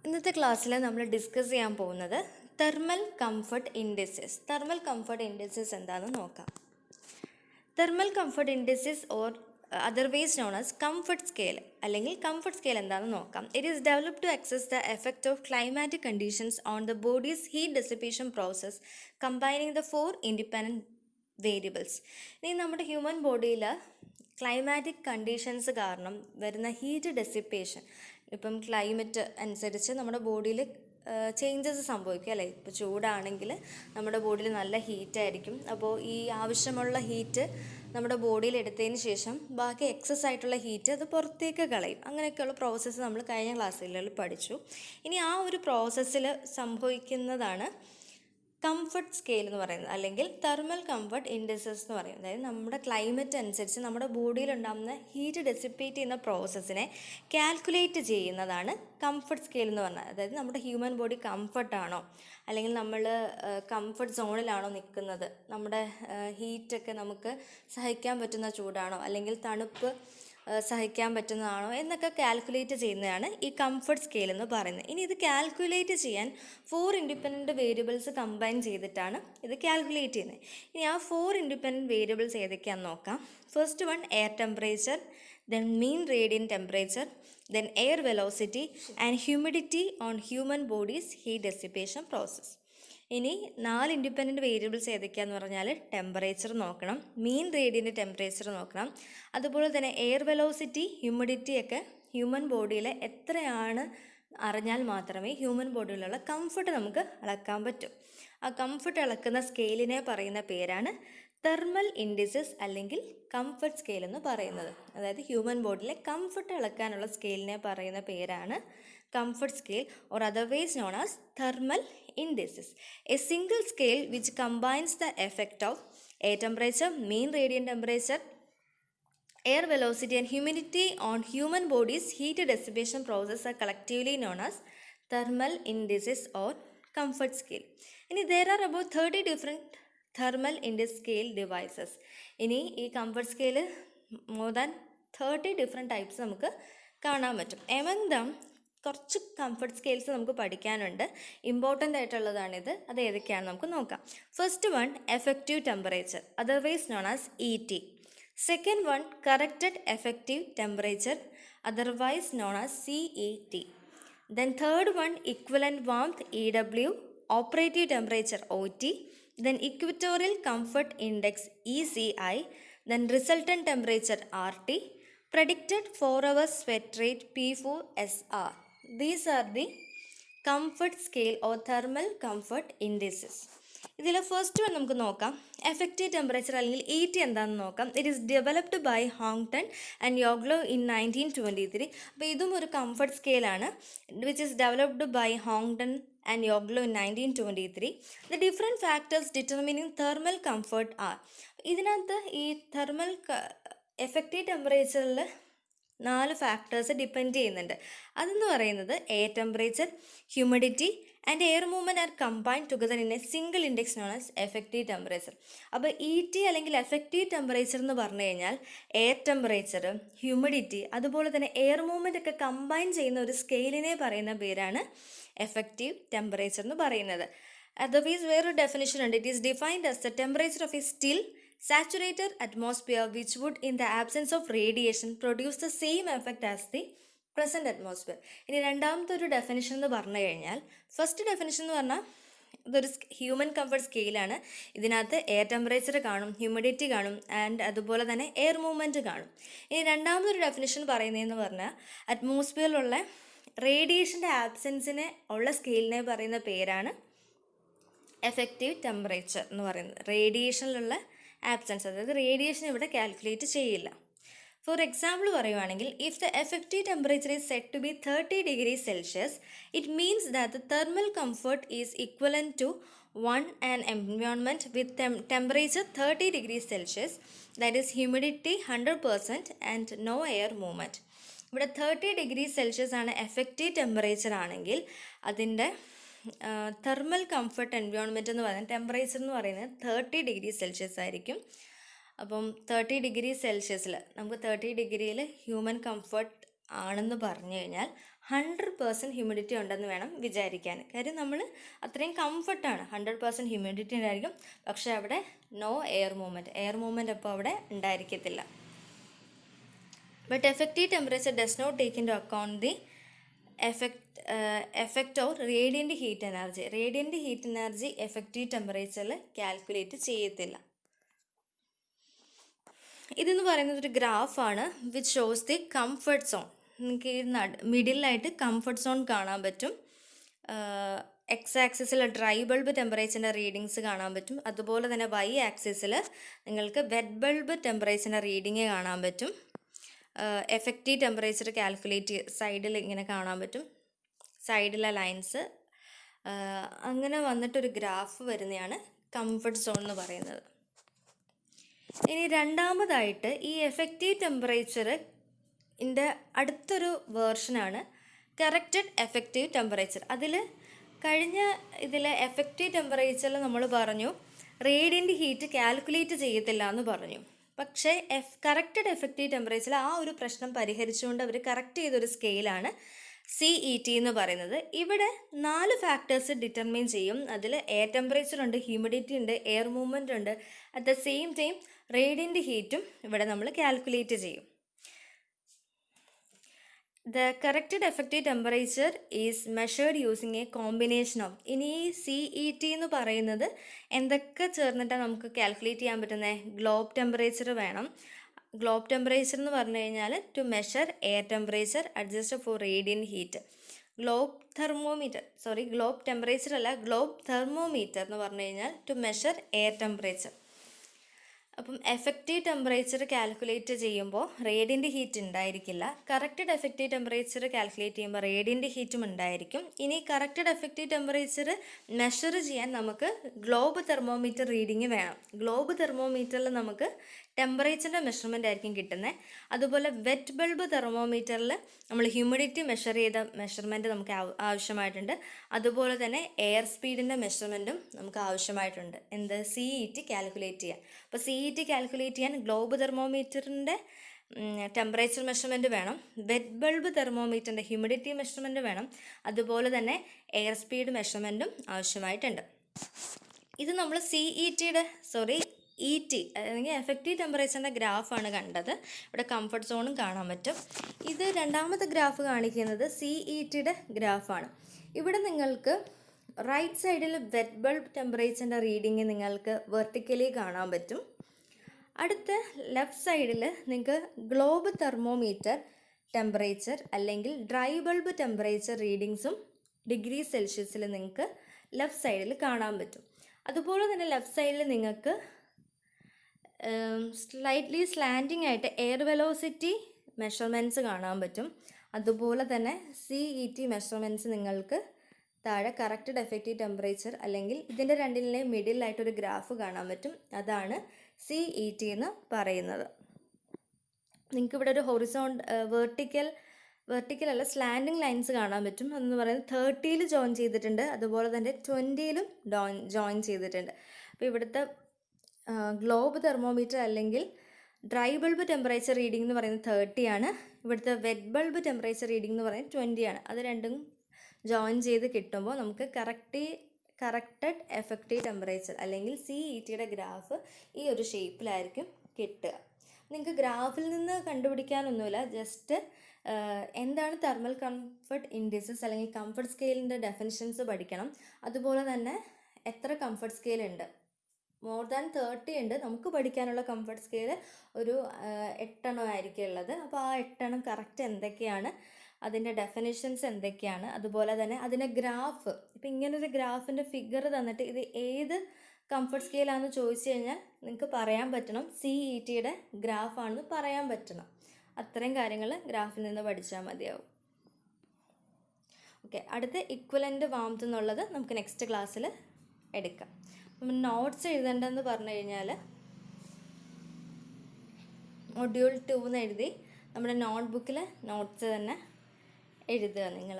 ഇന്നത്തെ ക്ലാസ്സിൽ നമ്മൾ ഡിസ്കസ് ചെയ്യാൻ പോകുന്നത് thermal comfort indices. Thermal comfort indices എന്താണെന്ന് നോക്കാം. Thermal comfort indices or otherwise known as comfort scale അല്ലെങ്കിൽ കംഫർട്ട് സ്കെയിൽ എന്താണെന്ന് നോക്കാം. It is developed to assess the effect of climatic conditions on the body's heat dissipation process combining the 4 independent variables. ഇനി നമ്മുടെ human ബോഡിയിൽ climatic conditions കാരണം വരുന്ന heat dissipation, ഇപ്പം climate അനുസരിച്ച് നമ്മുടെ ബോഡിയിൽ ചേഞ്ചസ് സംഭവിക്കും അല്ലേ. ഇപ്പോൾ ചൂടാണെങ്കിൽ നമ്മുടെ ബോഡിയിൽ നല്ല ഹീറ്റായിരിക്കും. അപ്പോൾ ഈ ആവശ്യമുള്ള ഹീറ്റ് നമ്മുടെ ബോഡിയിൽ എടുത്തതിന് ശേഷം ബാക്കി എക്സസ് ആയിട്ടുള്ള ഹീറ്റ് അത് പുറത്തേക്ക് കളയും. അങ്ങനെയൊക്കെയുള്ള പ്രോസസ്സ് നമ്മൾ കഴിഞ്ഞ ക്ലാസ്സുകളിൽ പഠിച്ചു. ഇനി ആ ഒരു പ്രോസസ്സിൽ സംഭവിക്കുന്നതാണ് കംഫർട്ട് സ്കെയിൽ എന്ന് പറയുന്നത്, അല്ലെങ്കിൽ തെർമൽ കംഫർട്ട് ഇൻഡിസസ് എന്ന് പറയുന്നത്. അതായത് നമ്മുടെ ക്ലൈമറ്റ് അനുസരിച്ച് നമ്മുടെ ബോഡിയിൽ ഉണ്ടാകുന്ന ഹീറ്റ് ഡെസിപ്പേറ്റ് ചെയ്യുന്ന പ്രോസസ്സിനെ കാൽക്കുലേറ്റ് ചെയ്യുന്നതാണ് കംഫർട്ട് സ്കെയിൽ എന്ന് പറഞ്ഞത്. അതായത് നമ്മുടെ ഹ്യൂമൻ ബോഡി കംഫർട്ടാണോ അല്ലെങ്കിൽ നമ്മൾ കംഫർട്ട് സോണിലാണോ നിൽക്കുന്നത്, നമ്മുടെ ഹീറ്റൊക്കെ നമുക്ക് സഹിക്കാൻ പറ്റുന്ന ചൂടാണോ അല്ലെങ്കിൽ തണുപ്പ് സഹിക്കാൻ പറ്റുന്നതാണോ എന്നൊക്കെ കാൽക്കുലേറ്റ് ചെയ്യുന്നതാണ് ഈ കംഫർട്ട് സ്കെയിൽ എന്ന് പറയുന്നത്. ഇനി ഇത് കാൽക്കുലേറ്റ് ചെയ്യാൻ 4 ഇൻഡിപെൻഡൻറ്റ് വേരിയബിൾസ് കമ്പൈൻ ചെയ്തിട്ടാണ് ഇത് കാൽക്കുലേറ്റ് ചെയ്യുന്നത്. ഇനി ആ 4 ഇൻഡിപെൻഡൻറ്റ് വേരിയബിൾസ് ഏതൊക്കെയാണെന്ന് നോക്കാം. First one air temperature, then mean radiant temperature, then air velocity and humidity on human body's heat dissipation process. ഇനി 4 ഇൻഡിപെൻഡൻറ്റ് വേരിയബിൾസ് ഏതൊക്കെയാണെന്ന് പറഞ്ഞാൽ ടെമ്പറേച്ചർ നോക്കണം, മീൻ റേഡിയൻ്റ് ടെമ്പറേച്ചർ നോക്കണം, അതുപോലെ തന്നെ എയർ വെലോസിറ്റി, ഹ്യൂമിഡിറ്റി ഒക്കെ ഹ്യൂമൻ ബോഡിയിൽ എത്രയാണ് അറിഞ്ഞാൽ മാത്രമേ ഹ്യൂമൻ ബോഡിയിലുള്ള കംഫർട്ട് നമുക്ക് അളക്കാൻ പറ്റും. ആ കംഫർട്ട് അളക്കുന്ന സ്കെയിലിനെ പറയുന്ന പേരാണ് തെർമൽ ഇൻഡിസസ് അല്ലെങ്കിൽ കംഫർട്ട് സ്കെയിൽ എന്ന് പറയുന്നത്. അതായത് ഹ്യൂമൻ ബോഡിയിലെ കംഫർട്ട് അളക്കാനുള്ള സ്കെയിലിനെ പറയുന്ന പേരാണ് comfort scale or otherwise known as thermal indices. A single scale which combines the effect of air temperature, mean radiant temperature, air velocity and humidity on human body's heat dissipation process are collectively known as thermal indices or comfort scale. There are about 30 different thermal index scale devices. ഈ comfort scale more than 30 different types നമുക്ക് കാണാൻ പറ്റും. Among them കുറച്ച് comfort scales നമുക്ക് പഠിക്കാനുണ്ട്. Important ആയിട്ടുള്ളതാണിത്. അത് ഏതൊക്കെയാണെന്ന് നമുക്ക് നോക്കാം. First one effective temperature, otherwise known as ET. Second one corrected effective temperature, otherwise known as CET. Then third one equivalent warmth EW, operative temperature OT. Then equatorial comfort index ECI. Then resultant temperature RT. predicted 4 hours sweat rate P4SR. These are the comfort scale or thermal comfort indices. ഇതിൽ first one നമുക്ക് നോക്കാം, effective temperature അല്ലെങ്കിൽ ET എന്താണെന്ന് നോക്കാം. It is developed by Houghten and Yaglou in 1923. അപ്പോൾ ഇതും ഒരു comfort സ്കെയിലാണ്, which is developed by Houghten and Yaglou in 1923. The different factors determining thermal comfort are. ഇതിനകത്ത് ഈ തെർമൽ എഫക്റ്റീവ് ടെമ്പറേച്ചറിൽ 4 ഫാക്ടേഴ്സ് ഡിപ്പെൻഡ് ചെയ്യുന്നുണ്ട്. അതെന്ന് പറയുന്നത് air temperature, humidity and air movement R combined together in A single index known as effective temperature. അപ്പോൾ ET അല്ലെങ്കിൽ effective temperature എന്ന് പറഞ്ഞു കഴിഞ്ഞാൽ എയർ ടെമ്പറേച്ചർ, ഹ്യൂമിഡിറ്റി അതുപോലെ തന്നെ എയർ മൂവ്മെൻ്റ് ഒക്കെ കമ്പൈൻ ചെയ്യുന്ന ഒരു സ്കെയിലിനെ പറയുന്ന പേരാണ് എഫക്റ്റീവ് ടെമ്പറേച്ചർ എന്ന് പറയുന്നത്. അതർവൈസ് വേറൊരു ഡെഫിനിഷൻ ഉണ്ട്. It is defined as the temperature of A still saturated atmosphere which would in the absence of radiation produce the same effect as the present atmosphere. ഇനി രണ്ടാമത്തെ ഒരു ഡെഫിനിഷൻ എന്ന് പറഞ്ഞു കഴിഞ്ഞാൽ, ഫസ്റ്റ് ഡെഫിനിഷൻ എന്ന് പറഞ്ഞാൽ ഇതൊരു ഹ്യൂമൻ കംഫർട്ട് സ്കെയിലാണ്. ഇതിനകത്ത് എയർ ടെമ്പറേച്ചർ കാണും, ഹ്യൂമിഡിറ്റി കാണും ആൻഡ് അതുപോലെ തന്നെ എയർ മൂവ്മെൻറ്റ് കാണും. ഇനി രണ്ടാമതൊരു ഡെഫിനിഷൻ പറയുന്നതെന്ന് പറഞ്ഞാൽ അറ്റ്മോസ്ഫിയറിലുള്ള റേഡിയേഷൻ്റെ ആബ്സെൻസിനെ ഉള്ള സ്കെയിലിനെ പറയുന്ന പേരാണ് എഫക്റ്റീവ് ടെമ്പറേച്ചർ എന്ന് പറയുന്നത്. റേഡിയേഷനിലുള്ള ആബ്സെൻസ്, അതായത് റേഡിയേഷൻ ഇവിടെ കാൽക്കുലേറ്റ് ചെയ്യില്ല. ഫോർ എക്സാമ്പിൾ പറയുവാണെങ്കിൽ, if the effective temperature is set to be 30 degrees Celsius, it means that the thermal comfort is equivalent to an environment with temperature 30 degrees Celsius, that is humidity 100% and no air movement. ഇവിടെ 30 degrees Celsius ആണ് effective temperature ആണെങ്കിൽ അതിൻ്റെ thermal comfort environment എന്ന് പറയുന്നത് temperature എന്ന് പറയുന്നത് 30 degrees Celsius ആയിരിക്കും. അപ്പം 30 degrees Celsius നമുക്ക് 30 ഡിഗ്രിയിൽ ഹ്യൂമൻ കംഫർട്ട് ആണെന്ന് പറഞ്ഞു കഴിഞ്ഞാൽ 100% ഹ്യൂമിഡിറ്റി ഉണ്ടെന്ന് വേണം വിചാരിക്കാൻ. കാര്യം നമ്മൾ അത്രയും കംഫർട്ടാണ്, 100% ഹ്യൂമിഡിറ്റി ഉണ്ടായിരിക്കും, പക്ഷേ അവിടെ നോ എയർ മൂവ്മെൻറ്റ് അപ്പോൾ അവിടെ ഉണ്ടായിരിക്കത്തില്ല. But effective temperature does not take into account the effect of radiant heat energy. Radiant heat energy effective ടെമ്പറേച്ചറിൽ കാൽക്കുലേറ്റ് ചെയ്യത്തില്ല. ഇതെന്ന് പറയുന്നത് ഒരു ഗ്രാഫാണ് which shows the comfort zone. നിങ്ങൾക്ക് ഈ മിഡിലായിട്ട് കംഫർട്ട് സോൺ കാണാൻ പറ്റും. എക്സ് ആക്സിസിൽ ഡ്രൈ ബൾബ് ടെമ്പറേച്ചറിൻ്റെ റീഡിങ്സ് കാണാൻ പറ്റും. അതുപോലെ തന്നെ വൈ ആക്സിസിൽ നിങ്ങൾക്ക് വെറ്റ് ബൾബ് ടെമ്പറേച്ചറിൻ്റെ റീഡിങ് കാണാൻ പറ്റും. എഫക്റ്റീവ് ടെമ്പറേച്ചർ കാൽക്കുലേറ്റ് സൈഡിൽ ഇങ്ങനെ കാണാൻ പറ്റും, സൈഡിലെ ലൈൻസ്. അങ്ങനെ വന്നിട്ടൊരു ഗ്രാഫ് വരുന്നതാണ് കംഫർട്ട് സോൺ എന്ന് പറയുന്നത്. ഇനി രണ്ടാമതായിട്ട് ഈ എഫക്റ്റീവ് ടെമ്പറേച്ചറിൻ്റെ അടുത്തൊരു വേർഷനാണ് കറക്റ്റഡ് എഫക്റ്റീവ് ടെമ്പറേച്ചർ. കഴിഞ്ഞ എഫക്റ്റീവ് ടെമ്പറേച്ചറിൽ നമ്മൾ പറഞ്ഞു റേഡിയൻ്റ് ഹീറ്റ് കാൽക്കുലേറ്റ് ചെയ്യത്തില്ല എന്ന് പറഞ്ഞു. പക്ഷേ കറക്റ്റഡ് എഫക്റ്റീവ് ടെമ്പറേച്ചറിൽ ആ ഒരു പ്രശ്നം പരിഹരിച്ചുകൊണ്ട് അവർ കറക്റ്റ് ചെയ്തൊരു സ്കെയിലാണ് CET എന്ന് പറയുന്നത്. ഇവിടെ 4 ഫാക്ടേഴ്സ് ഡിറ്റർമൈൻ ചെയ്യും. അതിൽ എയർ ടെമ്പറേച്ചർ ഉണ്ട്, ഹ്യൂമിഡിറ്റി ഉണ്ട്, എയർ മൂവ്മെൻ്റ് ഉണ്ട്, at the same time radiant ഹീറ്റും ഇവിടെ നമ്മൾ കാൽക്കുലേറ്റ് ചെയ്യും. The corrected effective temperature is measured using a combination of. ഇനി CET എന്ന് പറയുന്നത് എന്തൊക്കെ ചേർന്നിട്ടാണ് നമുക്ക് കാൽക്കുലേറ്റ് ചെയ്യാൻ പറ്റുന്നത്? ഗ്ലോബ് ടെമ്പറേച്ചർ വേണം. ഗ്ലോബ് ടെമ്പറേച്ചർ എന്ന് പറഞ്ഞു കഴിഞ്ഞാൽ to measure air temperature adjust for radiant heat. Globe temperature അല്ല, ഗ്ലോബ് തെർമോമീറ്റർ എന്ന് പറഞ്ഞു കഴിഞ്ഞാൽ ടു മെഷർ എയർ ടെമ്പറേച്ചർ. അപ്പം എഫക്റ്റീവ് ടെമ്പറേച്ചർ കാൽക്കുലേറ്റ് ചെയ്യുമ്പോൾ റേഡിയൻ്റ് ഹീറ്റ് ഉണ്ടായിരിക്കില്ല. കറക്റ്റഡ് എഫക്റ്റീവ് ടെമ്പറേച്ചർ കാൽക്കുലേറ്റ് ചെയ്യുമ്പോൾ റേഡിയൻ്റ് ഹീറ്റും ഉണ്ടായിരിക്കും. ഇനി കറക്റ്റഡ് എഫക്റ്റീവ് ടെമ്പറേച്ചർ മെഷർ ചെയ്യാൻ നമുക്ക് ഗ്ലോബ് തെർമോമീറ്റർ റീഡിങ് വേണം. ഗ്ലോബ് തെർമോമീറ്ററിൽ നമുക്ക് ടെമ്പറേച്ചറിൻ്റെ മെഷർമെൻ്റ് ആയിരിക്കും കിട്ടുന്നത്. അതുപോലെ വെറ്റ് ബൾബ് തെർമോമീറ്ററിൽ നമ്മൾ ഹ്യൂമിഡിറ്റി മെഷർ ചെയ്ത മെഷർമെൻറ്റ് നമുക്ക് ആവശ്യമായിട്ടുണ്ട്. അതുപോലെ തന്നെ എയർ സ്പീഡിൻ്റെ മെഷർമെൻറ്റും നമുക്ക് ആവശ്യമായിട്ടുണ്ട്. CET കാൽക്കുലേറ്റ് ചെയ്യാൻ. അപ്പോൾ CET കാൽക്കുലേറ്റ് ചെയ്യാൻ ഗ്ലോബ് തെർമോമീറ്ററിൻ്റെ ടെമ്പറേച്ചർ മെഷർമെൻറ്റ് വേണം, വെറ്റ് ബൾബ് തെർമോമീറ്ററിൻ്റെ ഹ്യൂമിഡിറ്റി മെഷർമെൻറ്റ് വേണം, അതുപോലെ തന്നെ എയർ സ്പീഡ് മെഷർമെൻറ്റും ആവശ്യമായിട്ടുണ്ട്. ഇത് നമ്മൾ ET അല്ലെങ്കിൽ എഫക്റ്റീവ് ടെമ്പറേച്ചറിൻ്റെ ഗ്രാഫാണ് കണ്ടത്. ഇവിടെ കംഫർട്ട് സോണും കാണാൻ പറ്റും. ഇത് രണ്ടാമത്തെ ഗ്രാഫ് കാണിക്കുന്നത് CETയുടെ ഗ്രാഫാണ്. ഇവിടെ നിങ്ങൾക്ക് റൈറ്റ് സൈഡിൽ വെറ്റ് ബൾബ് ടെമ്പറേച്ചറിൻ്റെ റീഡിങ് നിങ്ങൾക്ക് വെർട്ടിക്കലി കാണാൻ പറ്റും. അടുത്ത ലെഫ്റ്റ് സൈഡിൽ നിങ്ങൾക്ക് ഗ്ലോബ് തെർമോമീറ്റർ ടെമ്പറേച്ചർ അല്ലെങ്കിൽ ഡ്രൈ ബൾബ് ടെമ്പറേച്ചർ റീഡിങ്സും ഡിഗ്രി സെൽഷ്യസിൽ നിങ്ങൾക്ക് ലെഫ്റ്റ് സൈഡിൽ കാണാൻ പറ്റും. അതുപോലെ തന്നെ ലെഫ്റ്റ് സൈഡിൽ നിങ്ങൾക്ക് സ്ലൈറ്റ്ലി സ്ലാൻഡിങ് ആയിട്ട് എയർ വെലോസിറ്റി മെഷർമെൻറ്റ്സ് കാണാൻ പറ്റും. അതുപോലെ തന്നെ CET മെഷർമെൻറ്റ്സ് നിങ്ങൾക്ക് താഴെ കറക്റ്റഡ് എഫക്റ്റീവ് ടെമ്പറേച്ചർ അല്ലെങ്കിൽ ഇതിൻ്റെ രണ്ടിൻ്റെയും മിഡിലായിട്ടൊരു ഗ്രാഫ് കാണാൻ പറ്റും. അതാണ് CET എന്ന് പറയുന്നത്. നിങ്ങൾക്ക് ഇവിടെ ഒരു വെർട്ടിക്കൽ അല്ല സ്ലാൻഡിങ് ലൈൻസ് കാണാൻ പറ്റും. അതെന്ന് പറയുന്നത് 30ൽ ജോയിൻ ചെയ്തിട്ടുണ്ട്, അതുപോലെ തന്നെ 20ലും ജോയിൻ ചെയ്തിട്ടുണ്ട്. അപ്പോൾ ഇവിടുത്തെ ഗ്ലോബ് തെർമോമീറ്റർ അല്ലെങ്കിൽ ഡ്രൈ ബൾബ് ടെമ്പറേച്ചർ റീഡിംഗ് എന്ന് പറയുന്നത് 30 ആണ്. ഇവിടുത്തെ വെറ്റ് ബൾബ് ടെമ്പറേച്ചർ റീഡിംഗ് എന്ന് പറയുന്നത് 20 ആണ്. അത് രണ്ടും ജോയിൻ ചെയ്ത് കിട്ടുമ്പോൾ നമുക്ക് കറക്റ്റഡ് എഫക്റ്റീവ് ടെമ്പറേച്ചർ അല്ലെങ്കിൽ CETയുടെ ഗ്രാഫ് ഈ ഒരു ഷേപ്പിലായിരിക്കും കിട്ടുക. നിങ്ങൾക്ക് ഗ്രാഫിൽ നിന്ന് കണ്ടുപിടിക്കാനൊന്നുമില്ല, ജസ്റ്റ് എന്താണ് തെർമൽ കംഫർട്ട് ഇൻഡിസസ് അല്ലെങ്കിൽ കംഫർട്ട് സ്കെയിലിൻ്റെ ഡെഫിനിഷൻസ് പഠിക്കണം. അതുപോലെ തന്നെ എത്ര കംഫർട്ട് സ്കെയിൽ ഉണ്ട്, മോർ ദാൻ 30 ഉണ്ട്. നമുക്ക് പഠിക്കാനുള്ള കംഫർട്ട് സ്കെയിൽ ഒരു 8 ആയിരിക്കും ഉള്ളത്. അപ്പോൾ ആ 8 കറക്റ്റ് എന്തൊക്കെയാണ്, അതിൻ്റെ ഡെഫിനിഷൻസ് എന്തൊക്കെയാണ്, അതുപോലെ തന്നെ അതിൻ്റെ ഗ്രാഫ്. ഇപ്പം ഇങ്ങനൊരു ഗ്രാഫിൻ്റെ ഫിഗർ തന്നിട്ട് ഇത് ഏത് കംഫർട്ട് സ്കെയിലാണെന്ന് ചോദിച്ചു കഴിഞ്ഞാൽ നിങ്ങൾക്ക് പറയാൻ പറ്റണം CETയുടെ ഗ്രാഫാണെന്ന് പറയാൻ പറ്റണം. അത്രയും കാര്യങ്ങൾ ഗ്രാഫിൽ നിന്ന് പഠിച്ചാൽ മതിയാവും. ഓക്കെ, അടുത്ത ഇക്വലൻ്റ് വാംത്ത് എന്നുള്ളത് നമുക്ക് നെക്സ്റ്റ് ക്ലാസ്സിൽ എടുക്കാം. അപ്പം നോട്ട്സ് എഴുതേണ്ടതെന്ന് പറഞ്ഞു കഴിഞ്ഞാൽ മൊഡ്യൂൾ 2 എന്ന് എഴുതി നമ്മുടെ നോട്ട്ബുക്കിൽ നോട്ട്സ് തന്നെ എഴുതുക നിങ്ങൾ.